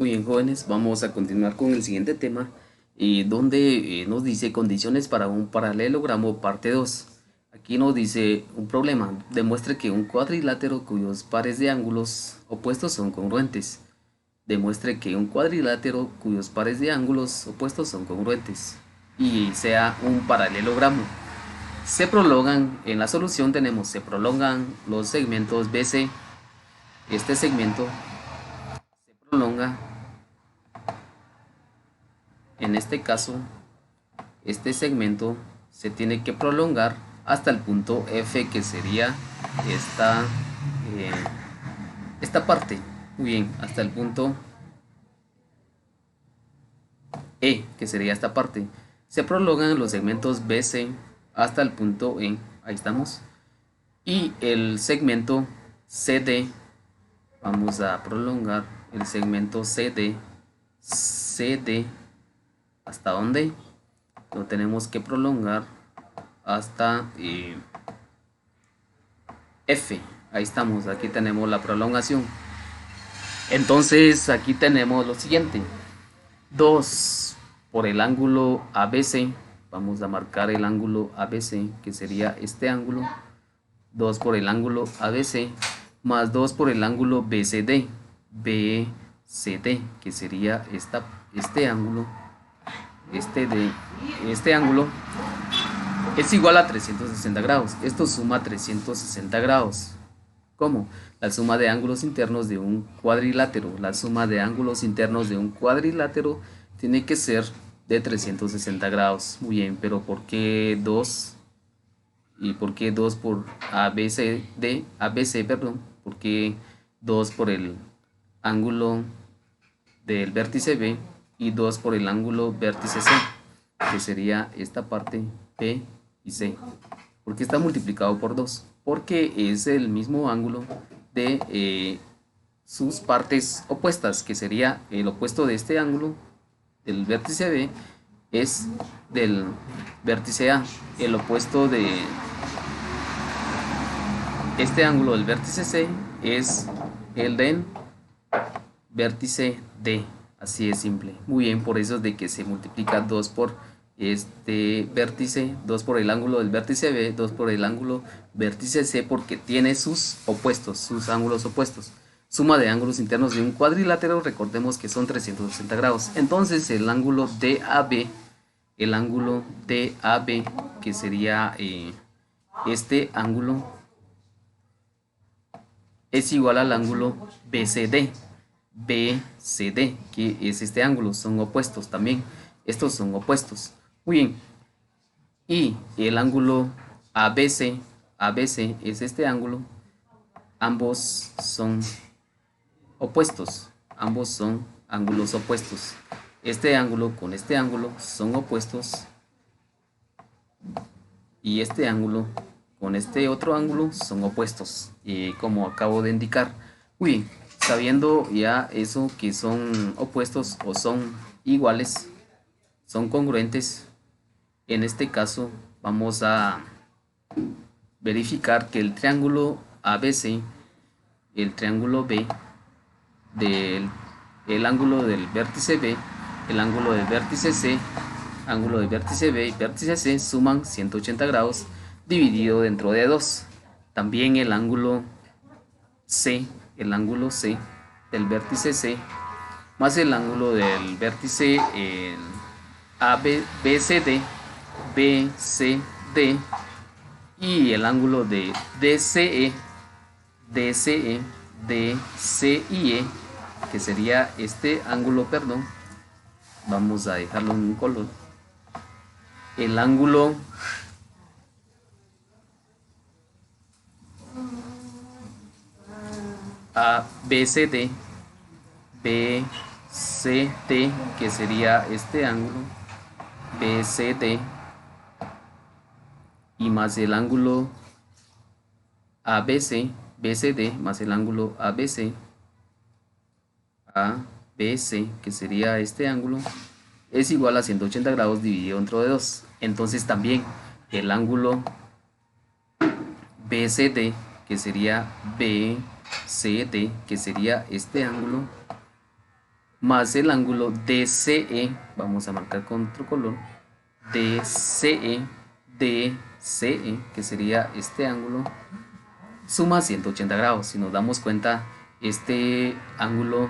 Muy bien, jóvenes, vamos a continuar con el siguiente tema, donde nos dice condiciones para un paralelogramo parte 2. Aquí nos dice un problema. Demuestre que un cuadrilátero cuyos pares de ángulos opuestos son congruentes. Demuestre que un cuadrilátero cuyos pares de ángulos opuestos son congruentes y sea un paralelogramo. En la solución tenemos, se prolongan los segmentos BC. Este segmento se prolonga. En este caso, este segmento se tiene que prolongar hasta el punto F, que sería esta, eh, esta parte. Muy bien, hasta el punto E, que sería esta parte. Se prolongan los segmentos BC hasta el punto E. Ahí estamos. Y el segmento CD, vamos a prolongar el segmento CD. CD, ¿hasta dónde? Lo tenemos que prolongar hasta F. Ahí estamos, aquí tenemos la prolongación. Entonces aquí tenemos lo siguiente: 2 por el ángulo ABC. Vamos a marcar el ángulo ABC, que sería este ángulo. 2 por el ángulo ABC más 2 por el ángulo BCD. BCD, que sería este ángulo. Este ángulo es igual a 360 grados. Esto suma 360 grados. ¿Cómo? La suma de ángulos internos de un cuadrilátero. La suma de ángulos internos de un cuadrilátero tiene que ser de 360 grados. Muy bien, pero ¿por qué 2? ¿Y por qué 2 por ABC, perdón? ¿Por qué 2 por el ángulo del vértice B y 2 por el ángulo vértice C, que sería esta parte P y C? Porque está multiplicado por 2, porque es el mismo ángulo de sus partes opuestas, que sería el opuesto de este ángulo del vértice B es del vértice A. El opuesto de este ángulo del vértice C es el del vértice D. Así de simple. Muy bien, por eso es de que se multiplica 2 por este vértice, 2 por el ángulo del vértice B, 2 por el ángulo vértice C, porque tiene sus opuestos, sus ángulos opuestos. Suma de ángulos internos de un cuadrilátero, recordemos que son 360 grados. Entonces el ángulo DAB, que sería este ángulo, es igual al ángulo BCD. BCD, que es este ángulo, son opuestos también. Estos son opuestos. Muy bien. Y el ángulo ABC es este ángulo. Ambos son opuestos. Ambos son ángulos opuestos. Este ángulo con este ángulo son opuestos. Y este ángulo con este otro ángulo son opuestos, como acabo de indicar. Muy bien, sabiendo ya eso, que son opuestos o son iguales, son congruentes, en este caso vamos a verificar que el triángulo ABC, el triángulo B, el ángulo del vértice B, el ángulo del vértice C, ángulo del vértice B y vértice C suman 180 grados dividido dentro de 2. También el ángulo C del vértice C más el ángulo del vértice BCD y el ángulo de DCIE, que sería este ángulo, perdón, vamos a dejarlo en un color. El ángulo ABCD, BCD, que sería este ángulo, BCD, y más el ángulo ABC, BCD, más el ángulo ABC, que sería este ángulo, es igual a 180 grados dividido entre 2. Entonces también el ángulo BCD, que sería BCD, que sería este ángulo, más el ángulo DCE, vamos a marcar con otro color, DCE, DCE, que sería este ángulo, suma 180 grados. Si nos damos cuenta, este ángulo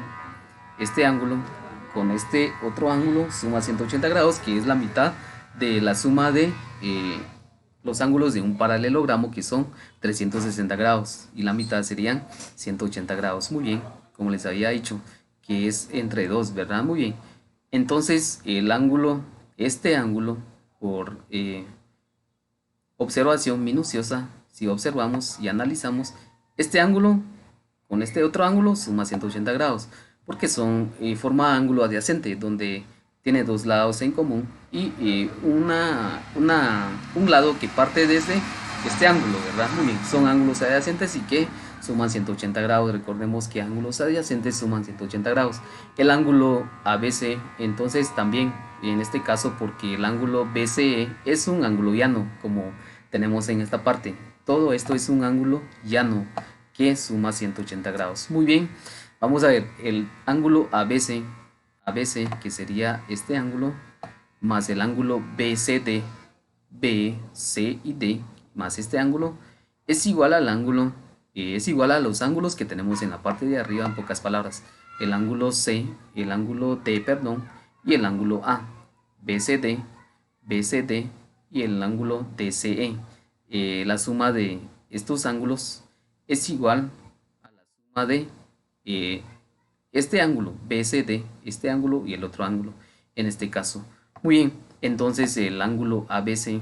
con este otro ángulo suma 180 grados, que es la mitad de la suma de los ángulos de un paralelogramo, que son 360 grados, y la mitad serían 180 grados. Muy bien, como les había dicho, que es entre dos, ¿verdad? Muy bien. Entonces, este ángulo, por observación minuciosa, si observamos y analizamos, este ángulo con este otro ángulo suma 180 grados, porque forma ángulo adyacente, donde tiene dos lados en común y un lado que parte desde este ángulo, ¿verdad? Muy bien, son ángulos adyacentes y que suman 180 grados. Recordemos que ángulos adyacentes suman 180 grados. El ángulo ABC, entonces también, en este caso, porque el ángulo BCE es un ángulo llano, como tenemos en esta parte. Todo esto es un ángulo llano que suma 180 grados. Muy bien, vamos a ver el ángulo ABC, que sería este ángulo, más el ángulo BCD, B, C y D, más este ángulo, es igual al ángulo, es igual a los ángulos que tenemos en la parte de arriba. En pocas palabras, el ángulo C, el ángulo D, perdón, y el ángulo A, BCD, BCD y el ángulo DCE. La suma de estos ángulos es igual a la suma de este ángulo BCD, este ángulo y el otro ángulo, en este caso. Muy bien, entonces el ángulo ABC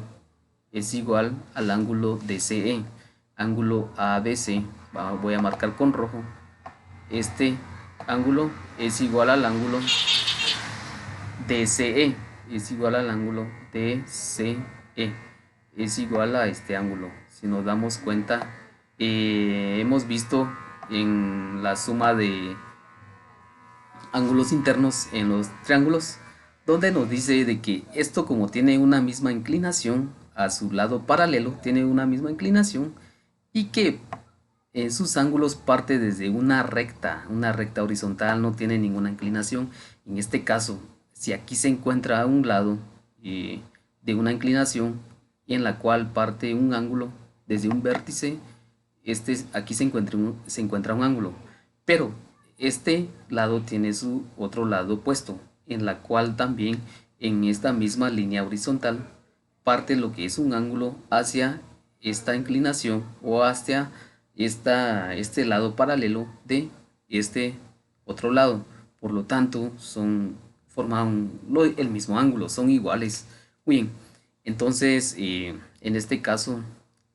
es igual al ángulo DCE. Ángulo ABC, voy a marcar con rojo, este ángulo es igual al ángulo DCE, es igual al ángulo DCE, es igual a este ángulo. Si nos damos cuenta, hemos visto en la suma de ángulos internos en los triángulos, donde nos dice de que esto, como tiene una misma inclinación a su lado paralelo, tiene una misma inclinación, y que sus ángulos parte desde una recta horizontal, no tiene ninguna inclinación. En este caso, si aquí se encuentra un lado de una inclinación en la cual parte un ángulo desde un vértice, aquí se encuentra un ángulo, pero este lado tiene su otro lado opuesto, en la cual también en esta misma línea horizontal parte lo que es un ángulo hacia esta inclinación o hacia este lado paralelo de este otro lado. Por lo tanto, forman el mismo ángulo, son iguales. Muy bien, entonces en este caso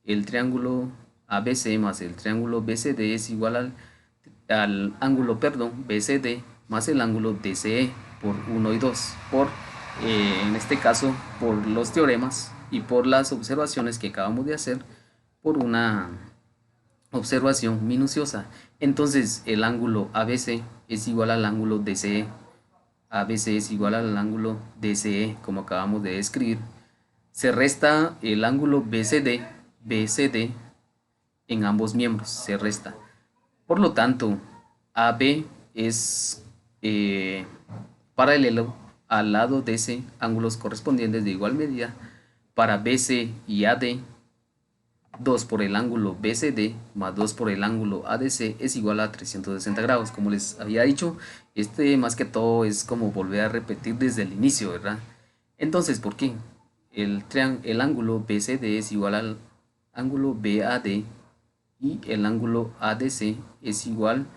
el triángulo ABC más el triángulo BCD es igual al ángulo, perdón, BCD más el ángulo DCE por 1 y 2, en este caso por los teoremas y por las observaciones que acabamos de hacer, por una observación minuciosa. Entonces el ángulo ABC es igual al ángulo DCE, ABC es igual al ángulo DCE, como acabamos de describir. Se resta el ángulo BCD en ambos miembros, se resta. Por lo tanto, AB es paralelo al lado de ese, ángulos correspondientes de igual medida. Para BC y AD, 2 por el ángulo BCD más 2 por el ángulo ADC es igual a 360 grados. Como les había dicho, más que todo es como volver a repetir desde el inicio, ¿verdad? Entonces, ¿por qué? El ángulo BCD es igual al ángulo BAD y el ángulo ADC es igual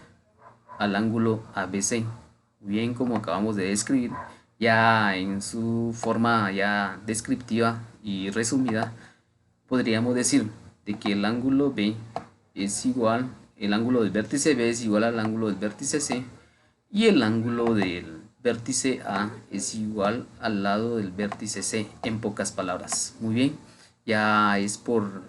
al ángulo ABC. Bien, como acabamos de describir, ya en su forma ya descriptiva y resumida, podríamos decir de que el ángulo B es igual, el ángulo del vértice B es igual al ángulo del vértice C, y el ángulo del vértice A es igual al lado del vértice C, en pocas palabras. Muy bien, ya es por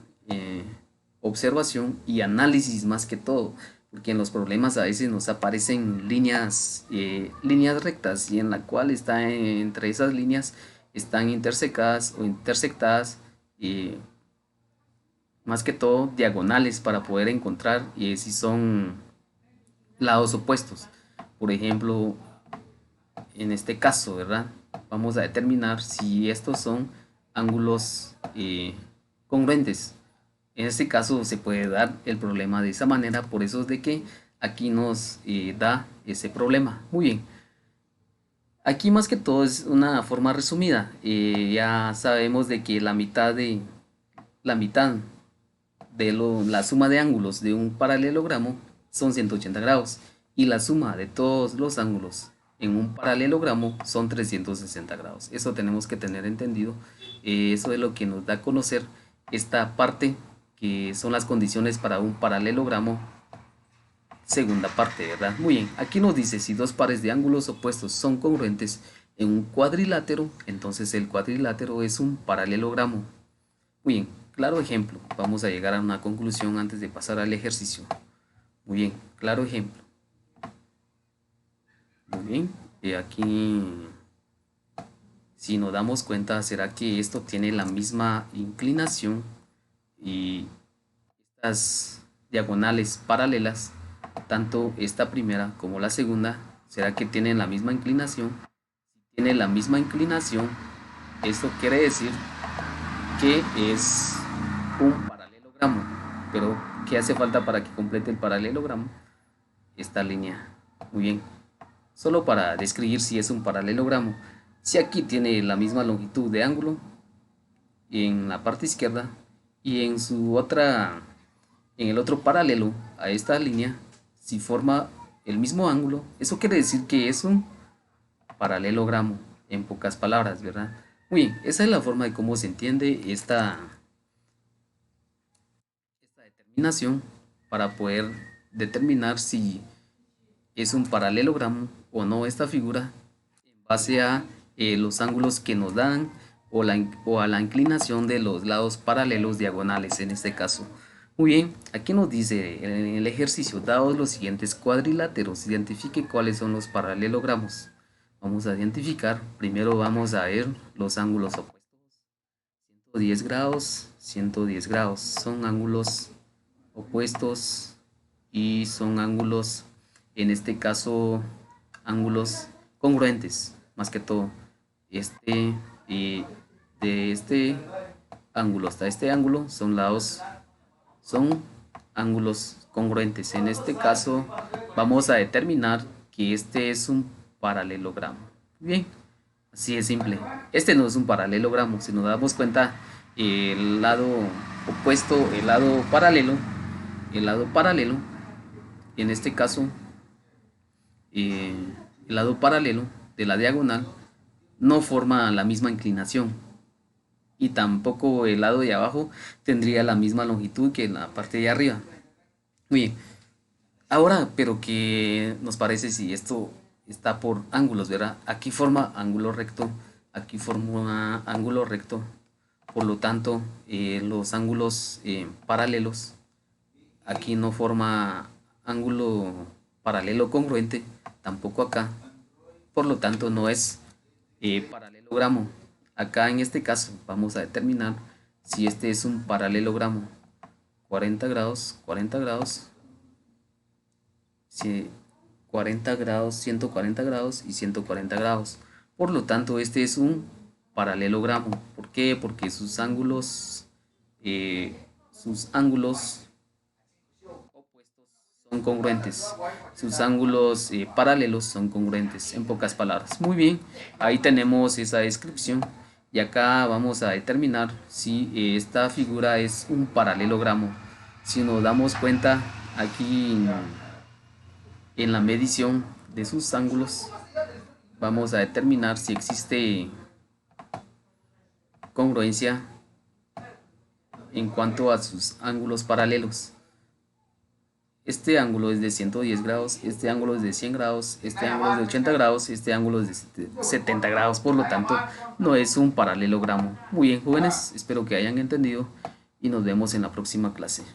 observación y análisis más que todo, porque en los problemas a veces nos aparecen líneas rectas, y en la cual entre esas líneas están intersecadas o intersectadas, más que todo diagonales, para poder encontrar si son lados opuestos. Por ejemplo, en este caso, ¿verdad? Vamos a determinar si estos son ángulos congruentes. En este caso se puede dar el problema de esa manera, por eso es de que aquí nos da ese problema. Muy bien. Aquí más que todo es una forma resumida. Ya sabemos de que la mitad de la suma de ángulos de un paralelogramo son 180 grados y la suma de todos los ángulos en un paralelogramo son 360 grados. Eso tenemos que tener entendido. Eso es lo que nos da a conocer esta parte que son las condiciones para un paralelogramo. Segunda parte, ¿verdad? Muy bien, aquí nos dice si dos pares de ángulos opuestos son congruentes en un cuadrilátero, entonces el cuadrilátero es un paralelogramo. Muy bien, claro ejemplo. Vamos a llegar a una conclusión antes de pasar al ejercicio. Muy bien, claro ejemplo. Muy bien, y aquí, si nos damos cuenta, será que esto tiene la misma inclinación y estas diagonales paralelas, tanto esta primera como la segunda, será que tienen la misma inclinación. Si tiene la misma inclinación, esto quiere decir que es un paralelogramo. Pero ¿qué hace falta para que complete el paralelogramo? Esta línea. Muy bien, solo para describir si es un paralelogramo. Si aquí tiene la misma longitud de ángulo en la parte izquierda y en el otro paralelo a esta línea, si forma el mismo ángulo, eso quiere decir que es un paralelogramo, en pocas palabras, ¿verdad? Muy bien, esa es la forma de cómo se entiende esta determinación para poder determinar si es un paralelogramo o no esta figura en base a los ángulos que nos dan o a la inclinación de los lados paralelos diagonales en este caso. Muy bien, aquí nos dice en el ejercicio, dados los siguientes cuadriláteros, identifique cuáles son los paralelogramos. Vamos a identificar, primero vamos a ver los ángulos opuestos. 110 grados, 110 grados, son ángulos opuestos y son ángulos, en este caso, ángulos congruentes, más que todo. De este ángulo hasta este ángulo son ángulos congruentes. En este caso vamos a determinar que este es un paralelogramo. Bien, así es simple. Este no es un paralelogramo. Si nos damos cuenta, el lado opuesto, el lado paralelo, en este caso, el lado paralelo de la diagonal no forma la misma inclinación y tampoco el lado de abajo tendría la misma longitud que la parte de arriba. Muy bien, ahora, pero ¿qué nos parece si esto está por ángulos, verdad? Aquí forma ángulo recto, aquí forma ángulo recto, por lo tanto los ángulos paralelos, aquí no forma ángulo paralelo congruente, tampoco acá, por lo tanto no es paralelogramo. Acá en este caso vamos a determinar si este es un paralelogramo. 40 grados, 40 grados, 40 grados, 140 grados y 140 grados. Por lo tanto, este es un paralelogramo. ¿Por qué? Porque sus ángulos opuestos son congruentes. Sus ángulos paralelos son congruentes, en pocas palabras. Muy bien, ahí tenemos esa descripción. Y acá vamos a determinar si esta figura es un paralelogramo. Si nos damos cuenta aquí en la medición de sus ángulos, vamos a determinar si existe congruencia en cuanto a sus ángulos paralelos. Este ángulo es de 110 grados, este ángulo es de 100 grados, este ángulo es de 80 grados, este ángulo es de 70 grados, por lo tanto no es un paralelogramo. Muy bien, jóvenes, espero que hayan entendido y nos vemos en la próxima clase.